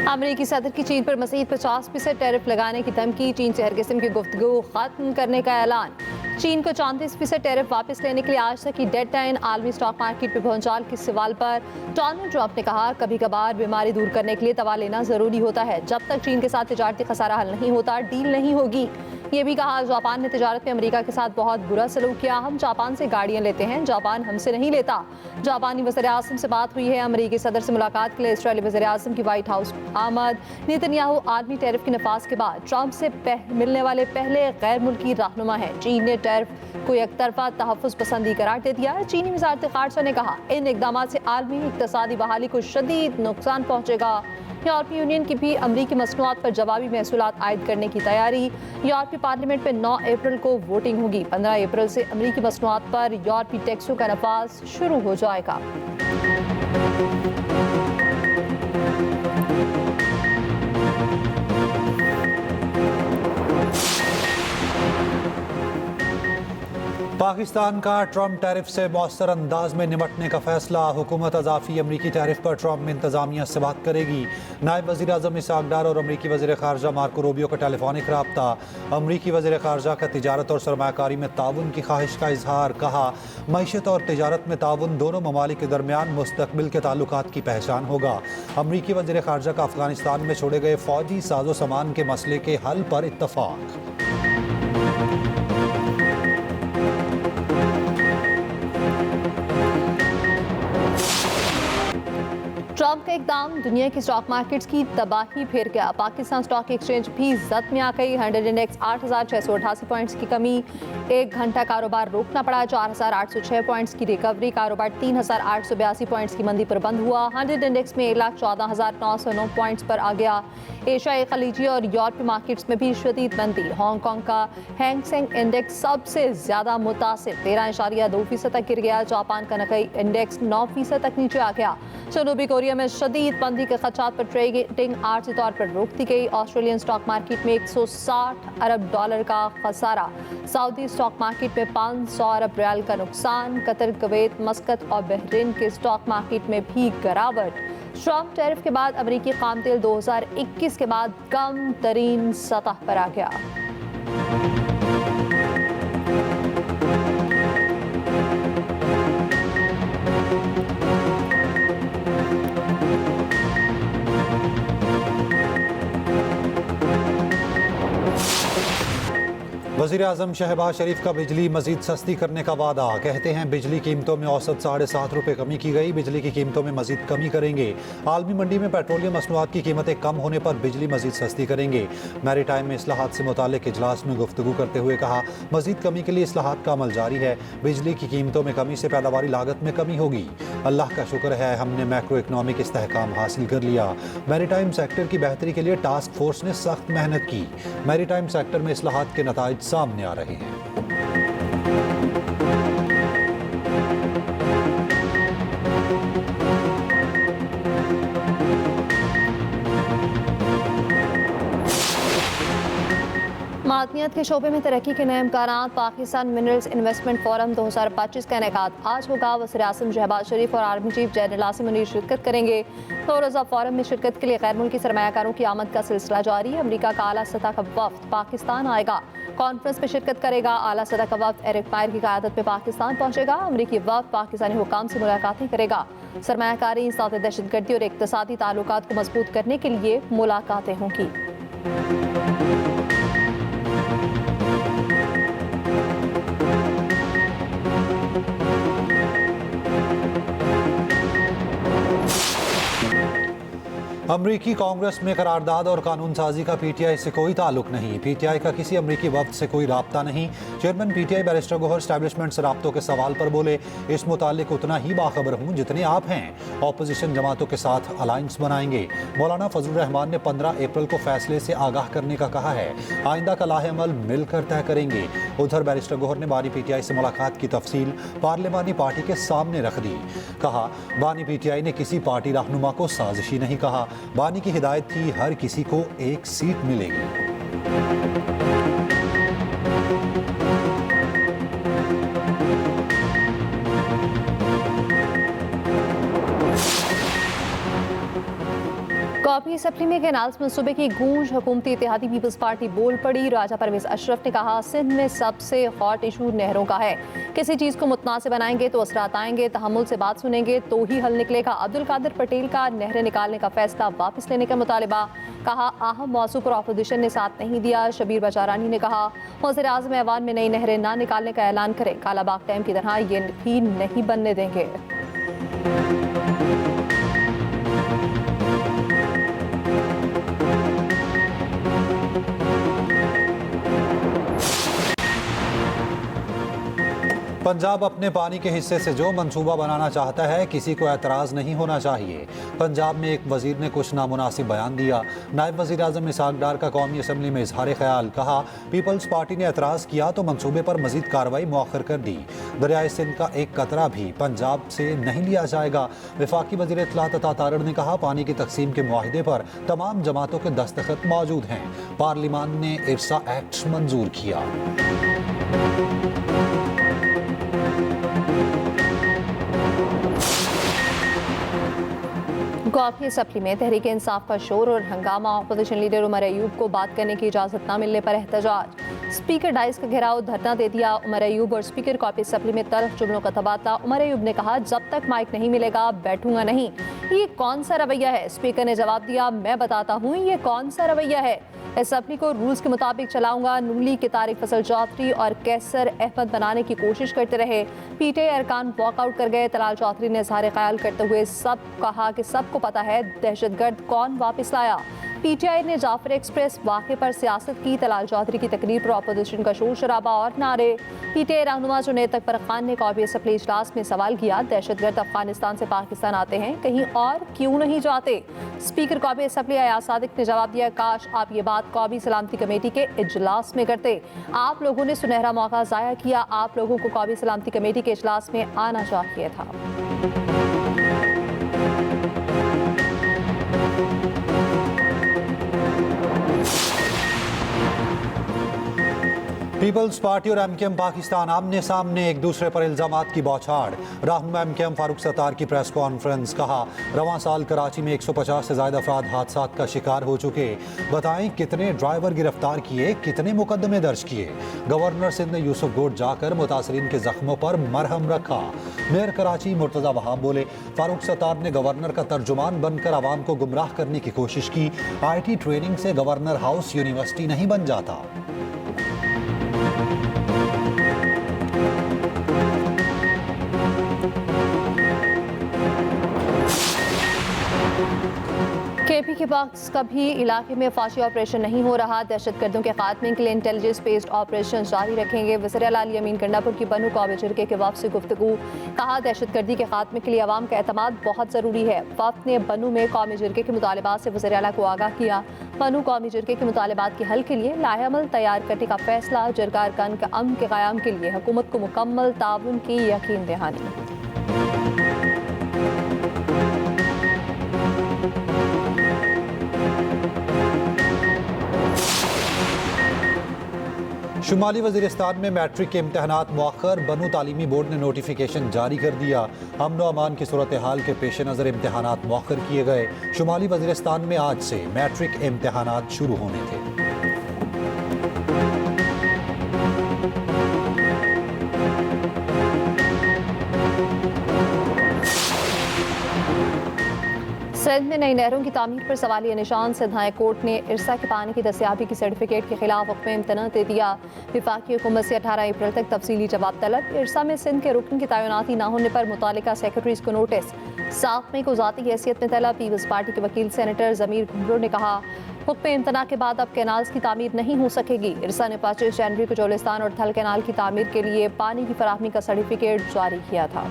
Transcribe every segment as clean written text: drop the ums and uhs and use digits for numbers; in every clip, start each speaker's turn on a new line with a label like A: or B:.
A: अमेरिकी सदर की चीन पर मज़ीद 50% टैरिफ लगाने की धमकी। चीन से हर किस्म की गुफ्तगू खत्म करने का ऐलान। चीन को 34% टैरिफ वापस लेने के लिए आज तक की डेडलाइन। आलमी स्टॉक मार्केट में भूचाल के सवाल पर डोनाल्ड ट्रंप ने कहा, कभी कभार बीमारी दूर करने के लिए दवा लेना जरूरी होता है। जब तक चीन के साथ तिजारती खसारा हल नहीं होता, डील नहीं होगी। ये भी कहा, जापान ने तिजारत में अमेरिका के साथ बहुत बुरा सलूक किया। हम जापान से गाड़ियां लेते हैं, जापान हमसे नहीं लेता। जापानी वज़ीर आज़म से बात हुई है। अमेरिकी सदर से मुलाकात के लिए इसराइली वज़ीर आज़म की व्हाइट हाउस आमद। नेतन्याहू आर्मी टैरिफ की नफाज के बाद ट्रंप से मिलने वाले पहले गैर मुल्की रहनुमा हैं। चीन ने टैरिफ को एकतरफा तहफ़्फ़ुज़ पसंदी करार दे दिया। चीनी वज़ारत ख़ारजा ने कहा, इन इक़दामात से आलमी इक़्तिसादी बहाली को शदीद नुकसान पहुँचेगा। यूरोपीय यूनियन की भी अमरीकी मसनूआत पर जवाबी महसूलात आयद करने की तैयारी। यूरोपीय पार्लियामेंट में 9 अप्रैल को वोटिंग होगी। 15 अप्रैल से अमरीकी मसनूआत पर यूरोपीय टैक्सों का नफाज शुरू हो जाएगा।
B: पाकिस्तान का ट्रंप टैरिफ से मौसर अंदाज में निपटने का फैसला। हुकूमत अजाफी अमरीकी टैरिफ पर ट्रंप इंतजामिया से बात करेगी। नायब वज़ीर आज़म इसहाक डार और अमरीकी वज़ीर ख़ारजा मार्को रूबियो का टेलीफोनिक रब्ता। अमरीकी वज़ीर ख़ारजा का तिजारत और सरमायाकारी में ताउन की ख्वाहिश का इजहार। कहा, मईशत और तिजारत में ताउन दोनों ममालिक के दरमियान मुस्तक़बिल के ताल्लुकात की पहचान होगा। अमरीकी वज़ीर ख़ारजा का अफ़गानिस्तान में छोड़े गए फ़ौजी साजो सामान के मसले के हल पर इत्तफ़ाक़।
A: ट्रंप का इकदाम दुनिया की स्टॉक मार्केट्स की तबाही फेर गया। पाकिस्तान स्टॉक एक्सचेंज भी जद में आ गई। 100 इंडेक्स 8,688 पॉइंट्स की कमी। 1 घंटा कारोबार रोकना पड़ा। 4,806 पॉइंट्स की रिकवरी। कारोबार 3,882 पॉइंट्स की मंदी पर बंद हुआ। 100 इंडेक्स में 1,14,909 पॉइंट्स पर आ गया। एशियाई, खलीजी और यूरोपीय मार्केट्स में भी शदीद मंदी। हांगकांग का हैंग सेंग इंडेक्स सबसे ज्यादा मुतासिर 13.2% तक गिर गया। जापान का निक्केई इंडेक्स 9% तक नीचे आ गया। जनूबी कोरिया में शदीद मंदी के खदशात पर ट्रेडिंग आर्जी तौर पर रोक दी गई। ऑस्ट्रेलियन स्टॉक मार्केट में 160 अरब डॉलर का खसारा। सऊदी स्टॉक मार्केट में 500 अरब रियाल का नुकसान। कतर, कुवैत, मस्कत और बहरीन के स्टॉक मार्केट में भी गिरावट। ट्रंप टैरिफ के बाद अमेरिकी खाम तेल 2021 के बाद कम तरीन सतह पर आ गया।
B: वज़ीर आज़म शहबाज शरीफ का बिजली मज़ीद सस्ती करने का वादा। कहते हैं बिजली कीमतों में औसत 7.5 रुपये कमी की गई। बिजली की कीमतों में मज़ीद कमी करेंगे। आलमी मंडी में पेट्रोलियम मसनूआत की कीमतें कम होने पर बिजली मज़ीद सस्ती करेंगे। मैरीटाइम में इस्लाहात से मुतालिक इजलास में गुफ्तगू करते हुए कहा, मज़ीद कमी के लिए इस्लाहात का अमल जारी है। बिजली की कीमतों में कमी से पैदावारी लागत में कमी होगी। अल्लाह का शुक्र है, हमने मैक्रो इकनॉमिक इस्तेहकाम हासिल कर लिया। मैरीटाइम सेक्टर की बेहतरी के लिए टास्क फोर्स ने सख्त मेहनत की। मैरीटाइम सेक्टर में इस्लाहात के नताइज सामने आ रहे हैं।
A: मादनियात के शोबे में तरक्की के नए इम्कानात। पाकिस्तान मिनरल्स इन्वेस्टमेंट फोरम 2025 का इनेकाद आज होगा। वज़ीर आज़म शहबाज शरीफ और army chief general Asim Munir शिरकत करेंगे। 2 रोज़ा फोरम में शिरकत के लिए गैर मुल्की सरमायाकारों की आमद का सिलसिला जारी है। अमरीका का आला सतह का वफ्द पाकिस्तान आएगा, कॉन्फ्रेंस में शिरकत करेगा। आला सतह का वफ्द एरिक मायर की क़यादत में पाकिस्तान पहुंचेगा। अमरीकी वफ्द पाकिस्तानी हुकाम से मुलाकातें करेगा। सरमायाकारी, इंसाफ, दहशतगर्दी और इक़्तिसादी ताल्लुकात को मजबूत करने के लिए मुलाकातें होंगी।
B: अमरीकी कांग्रेस में करारदाद और कानून साजी का पीटीआई से कोई ताल्लुक नहीं। पीटीआई का किसी अमरीकी वफ्द से कोई राब्ता नहीं। Chairman PTI barrister Gohar establishment से राब्तों के सवाल पर बोले, इस मुतालिक उतना ही बाखबर हूँ जितने आप हैं। ऑपोजिशन जमातों के साथ अलायंस बनाएंगे। मौलाना फजलुर रहमान ने 15 अप्रैल को फैसले से आगाह करने का कहा है। आइंदा का लाहेअमल मिलकर तय करेंगे। उधर बैरिस्टर गौहर ने बानी पीटीआई से मुलाकात की तफसील पार्लिमानी पार्टी के सामने रख दी। कहा, बानी पीटीआई ने किसी पार्टी रहनुमा को साजिशी नहीं कहा। बानी की हिदायत थी हर किसी को एक सीट मिलेगी।
A: कॉपी सप्ली में कैनाल्स मंसूबे की गूंज, हुकूमती इत्तेहादी पीपल्स पार्टी बोल पड़ी। राजा परवेज अशरफ ने कहा, सिंध में सबसे हॉट इशू नहरों का है। किसी चीज़ को मुतनासिब बनाएंगे तो असरात आएंगे, तहम्मुल से बात सुनेंगे तो ही हल निकलेगा। अब्दुल कादिर पटेल का नहरें निकालने का फैसला वापस लेने का मुतालिबा। कहा, अहम मौजू पर अपोजिशन ने साथ नहीं दिया। शबीर बचारानी ने कहा, वज़ीर आज़म ऐवान में नई नहरें ना निकालने का ऐलान करें। कालाबाग डैम की तरह ये भी नहीं बनने देंगे।
B: पंजाब अपने पानी के हिस्से से जो मंसूबा बनाना चाहता है, किसी को एतराज़ नहीं होना चाहिए। पंजाब में एक वजीर ने कुछ नामुनासिब बयान दिया। नायब वज़ीर आज़म इसहाक डार का कौमी असम्बली में इजहार ख्याल। कहा, पीपल्स पार्टी ने एतराज़ किया तो मंसूबे पर मजीद कार्रवाई मौखर कर दी। दरियाए सिंध का एक कतरा भी पंजाब से नहीं लिया जाएगा। वफाकी वज़ीर इत्तलात अता तारड़ ने कहा, पानी की तकसीम के मुआहिदे पर तमाम जमातों के दस्तखत मौजूद हैं। पार्लिमान ने इरसा एक्ट मंजूर किया।
A: कॉपी सप्ली में तहरीक इंसाफ का शोर और हंगामा। अपोजिशन लीडर उमर अयूब को बात करने की इजाज़त न मिलने पर एहतजाज। स्पीकर डाइस का घेराव, धरना दे दिया। उमर अयूब और स्पीकर कॉपी सप्ली में तल्ख जुमलों का तबादला। उमर अयूब ने कहा, जब तक माइक नहीं मिलेगा बैठूंगा नहीं। ये कौन सा रवैया है? स्पीकर ने जवाब दिया, मैं बताता हूँ ये कौन सा रवैया है। असम्बली को रूल्स के मुताबिक चलाऊंगा। नूली के तारिक फसल चौधरी और कैसर अहमद बनाने की कोशिश करते रहे। पीटीआई अरकान वॉकआउट कर गए। तलाल चौधरी ने इज़हार ख्याल करते हुए कहा कि सबको पता है दहशतगर्द कौन वापस लाया। पीटीआई ने जाफर एक्सप्रेस वाक़े पर सियासत की। तलाल चौधरी की तकरीर पर अपोजिशन का शोर शराबा और नारे। पीटीआई रहनुमा जुनैद अकबर खान ने कौमी असम्बली इजलास में सवाल किया, दहशतगर्द अफगानिस्तान से पाकिस्तान आते हैं, कहीं और क्यों नहीं जाते? स्पीकर कौमी असम्बली अयाज सादिक ने जवाब दिया, काश आप ये बात कौमी सलामती कमेटी के इजलास में करते। आप लोगों ने सुनहरा मौका ज़ाया किया। आप लोगों को कौमी सलामती कमेटी के इजलास में आना चाहिए था।
B: पीपल्स पार्टी और एमकेएम पाकिस्तान आमने सामने, एक दूसरे पर इल्जामात की बौछार। रहनुमा एमकेएम फारूक सत्तार की प्रेस कॉन्फ्रेंस। कहा, रवां साल कराची में 150 से ज़्यादा अफराद हादसात का शिकार हो चुके। बताएं कितने ड्राइवर गिरफ्तार किए, कितने मुकदमे दर्ज किए। गवर्नर सिंध ने यूसुफ गोड जाकर मुतासरीन के जख्मों पर मरहम रखा। मेयर कराची मुर्तज़ा वहाब बोले, फारूक सत्तार ने गवर्नर का तर्जुमान बनकर आवाम को गुमराह करने की कोशिश की। IT ट्रेनिंग से गवर्नर हाउस यूनिवर्सिटी नहीं बन जाता।
A: KP के पास कभी इलाके में फाशी ऑपरेशन नहीं हो रहा। दहशतगर्दों के खात्मे के लिए इंटेलिजेंस बेस्ड ऑपरेशन जारी रखेंगे। वज़ीर आला अली अमीन गंडापुर की बनू कौमी जिरगे के वफ़द से गुफ्तगू। कहा, दहशतगर्दी के खात्मे के लिए अवाम का एतमाद बहुत ज़रूरी है। वफ़द ने बनू में कौमी जिरगे के मुतालिबात से वज़ीर आला को आगाह किया। बनू कौमी जिरगे के मुतालिबात के हल के लिए लाहेअमल तैयार करने का फैसला। जिरगा अरकान के अमन के क़याम के लिए हुकूमत को मुकम्मल ताउन की यकीन दहानी।
B: शुमाली वज़ीरिस्तान में मैट्रिक के इम्तहानात मुअख्खर। बनू तालीमी बोर्ड ने नोटिफिकेशन जारी कर दिया। अमन व अमान की सूरत हाल के पेश नज़र इम्तहानात मुअख्खर किए गए। शुमाली वज़ीरिस्तान में आज से मैट्रिक इम्तहानात शुरू होने थे।
A: सिंध में नई नहरों की तामीर पर सवालिया निशान। सिंध हाई कोर्ट ने इरसा के पानी की दस्तयाबी की सर्टिफिकेट के खिलाफ हुक्म इम्तना दे दिया। वफाकी हुकूमत से 18 अप्रैल तक तफसीली जवाब तलब। इरसा में सिंध के रुकन की तैनाती न होने पर मुतालिका सेक्रेटरीज को नोटिस। 7 मई को ज़ाती हैसियत में तलब। पीपल्स पार्टी के वकील सेनेटर ज़मीर घुमरो ने कहा, हुक्म इम्तना के बाद अब कैनाल्स की तामीर नहीं हो सकेगी। इरसा ने 25 जनवरी को जोलिस्तान और थल कैनाल की तामीर के लिए पानी की फराहमी का सर्टिफिकेट जारी किया था।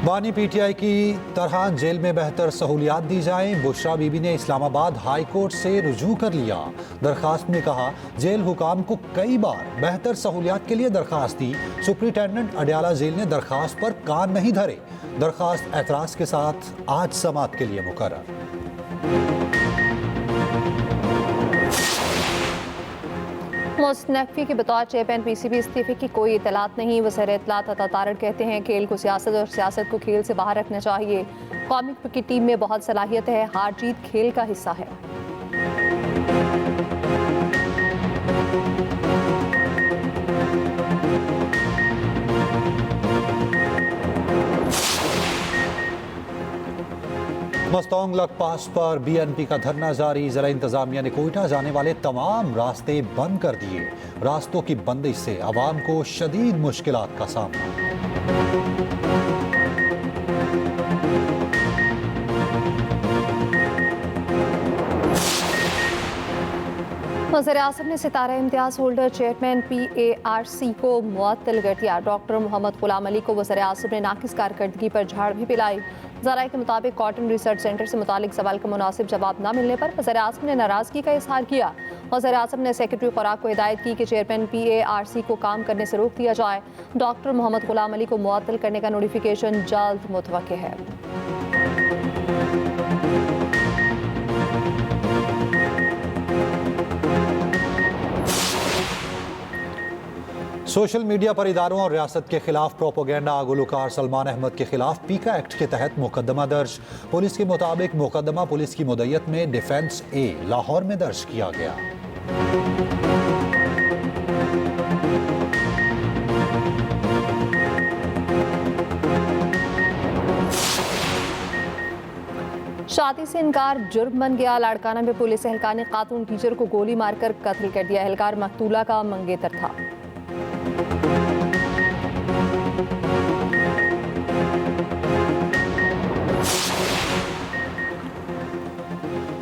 B: बानी PTI की तरह जेल में बेहतर सहूलियात दी जाएं। बुशरा बीबी ने इस्लामाबाद हाई कोर्ट से रुजू कर लिया। दरखास्त में कहा, जेल हुकाम को कई बार बेहतर सहूलियात के लिए दरखास्त दी। सुप्रिंटेंडेंट अडयाला जेल ने दरखास्त पर कान नहीं धरे। दरखास्त एतराज़ के साथ आज समाअत के लिए मुकर्रर।
A: मोहसिन नकवी के बतौर चेयरमैन पीसीबी इस्तीफे की कोई इतलात नहीं। वज़ीर इत्तलात अता तारड़ कहते हैं खेल को सियासत और सियासत को खेल से बाहर रखना चाहिए। कौमी क्रिकेट टीम में बहुत सलाहियत है, हार जीत खेल का हिस्सा है।
B: मस्तोंग लग पास पर बीएनपी का धरना जारी। जिला इंतजामिया ने कोयटा जाने वाले तमाम रास्ते बंद कर दिए। रास्तों की बंदिश से आवाम को शदीद मुश्किलात का सामना।
A: वज़ीर आज़म ने सितारा इम्तियाज होल्डर चेयरमैन PARC को मुअत्तल कर दिया। डॉक्टर मोहम्मद गुलाम अली को वज़ीर आज़म ने नाकिस कारकर्दगी पर झाड़ भी पिलाई। ज़राए के मुताबिक कॉटन रिसर्च सेंटर से मुतालिक सवाल का मुनासिब जवाब न मिलने पर वज़ीर आज़म ने नाराज़गी का इजहार किया। वज़ीर आज़म ने सेक्रेटरी खुराक को हिदायत की कि चेयरमैन PARC को काम करने से रोक दिया जाए। डॉक्टर मोहम्मद गुलाम अली को मुअत्तल करने का नोटिफिकेशन जल्द मुतवक्किल है।
B: सोशल मीडिया पर इदारों और रियासत के खिलाफ प्रोपोगेंडा। गुलकार सलमान अहमद के खिलाफ पीका एक्ट के तहत मुकदमा दर्ज। पुलिस के मुताबिक मुकदमा पुलिस की मुद्दत में डिफेंस A लाहौर में दर्ज किया गया।
A: शादी से इनकार जुर्म बन गया। लाड़काना में पुलिस एहलकार ने खातून टीचर को गोली मारकर कत्ल कर दिया। एहलकार मकतूला का मंगेतर था।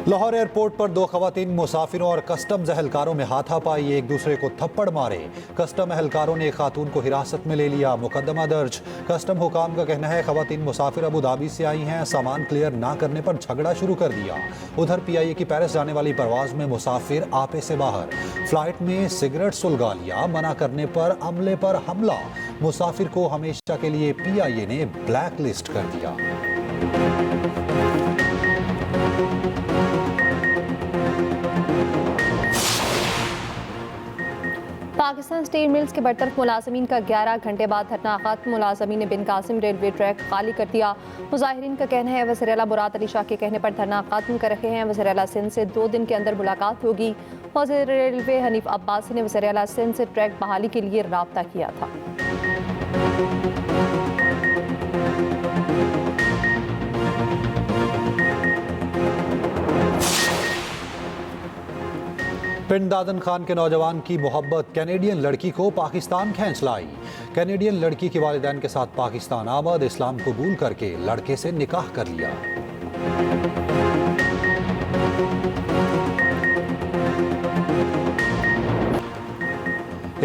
B: लाहौर एयरपोर्ट पर दो खवातीन मुसाफिरों और कस्टम्स एहलकारों में हाथापाई। एक दूसरे को थप्पड़ मारे। कस्टम एहलकारों ने एक खातून को हिरासत में ले लिया। मुकदमा दर्ज। कस्टम हुकाम का कहना है खवातीन मुसाफिर अबू धाबी से आई हैं। सामान क्लियर ना करने पर झगड़ा शुरू कर दिया। उधर PIA की पेरिस जाने वाली परवाज में मुसाफिर आपे से बाहर। फ्लाइट में सिगरेट सुलगा लिया। मना करने पर अमले पर हमला। मुसाफिर को हमेशा के लिए PIA ने ब्लैक लिस्ट कर दिया।
A: पाकिस्तान स्टील मिल्स के बरतरफ मुलाजमीन का 11 घंटे बाद धरना खत्म। मुलाजमीन ने बिन कासिम रेलवे ट्रैक खाली कर दिया। मुजाहिरीन का कहना है वज़ीर आला मुराद अली शाह के कहने पर धरना खत्म कर रखे हैं। वज़ीर आला सिंध से 2 दिन के अंदर मुलाकात होगी। वज़ीर रेलवे हनीफ अब्बासी ने वज़ीर आला सिंध से ट्रैक बहाली के लिए राब्ता किया था।
B: पिंड दादन खान के नौजवान की मोहब्बत कैनेडियन लड़की को पाकिस्तान खींच लाई। कैनेडियन लड़की के वालिदैन के साथ पाकिस्तान आमद। इस्लाम कबूल करके लड़के से निकाह कर लिया।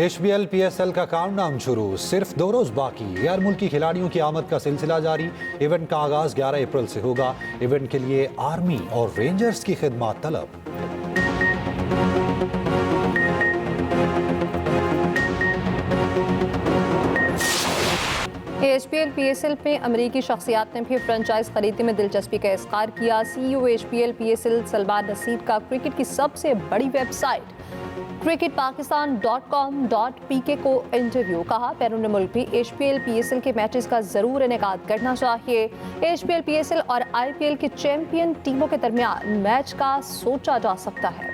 B: HBL PSL का काउंटडाउन शुरू। सिर्फ 2 रोज बाकी। गैर मुल्की खिलाड़ियों की आमद का सिलसिला जारी। इवेंट का आगाज 11 अप्रैल से होगा। इवेंट के लिए आर्मी और रेंजर्स की खिदमत तलब।
A: HBL PSL में अमरीकी शख्सियात ने भी फ्रेंचाइज खरीदने में दिलचस्पी का इज़हार किया। CEO HBL PSL Salman Naseer का क्रिकेट की सबसे बड़ी वेबसाइट cricketpakistan.com.pk को इंटरव्यू। कहा बैरून मुल्क भी HBL PSL के मैचेस का जरूर इनेकाद करना चाहिए। HBL PSL और IPL के चैंपियन टीमों के दरमियान मैच का सोचा जा सकता है।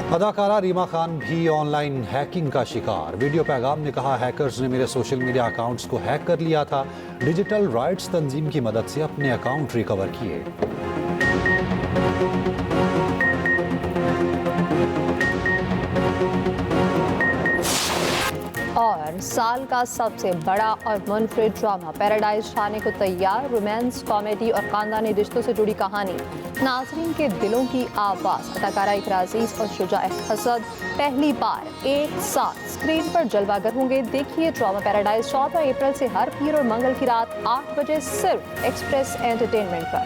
B: अदाकारा रीमा खान भी ऑनलाइन हैकिंग का शिकार। वीडियो पैगाम ने कहा हैकर्स ने मेरे सोशल मीडिया अकाउंट्स को हैक कर लिया था। डिजिटल राइट्स तंजीम की मदद से अपने अकाउंट रिकवर किए।
A: और साल का सबसे बड़ा और मुनफरिद ड्रामा पैराडाइज छाने को तैयार। रोमांस, कॉमेडी और खानदानी रिश्तों से जुड़ी कहानी। नाजरीन के दिलों की आवाज़। अदाकारा इकरा अजीज और शुजा हसद पहली बार एक साथ स्क्रीन पर जलवागर होंगे। देखिए ड्रामा पैराडाइज 14 अप्रैल से हर पीर और मंगल की रात 8 बजे सिर्फ एक्सप्रेस एंटरटेनमेंट पर।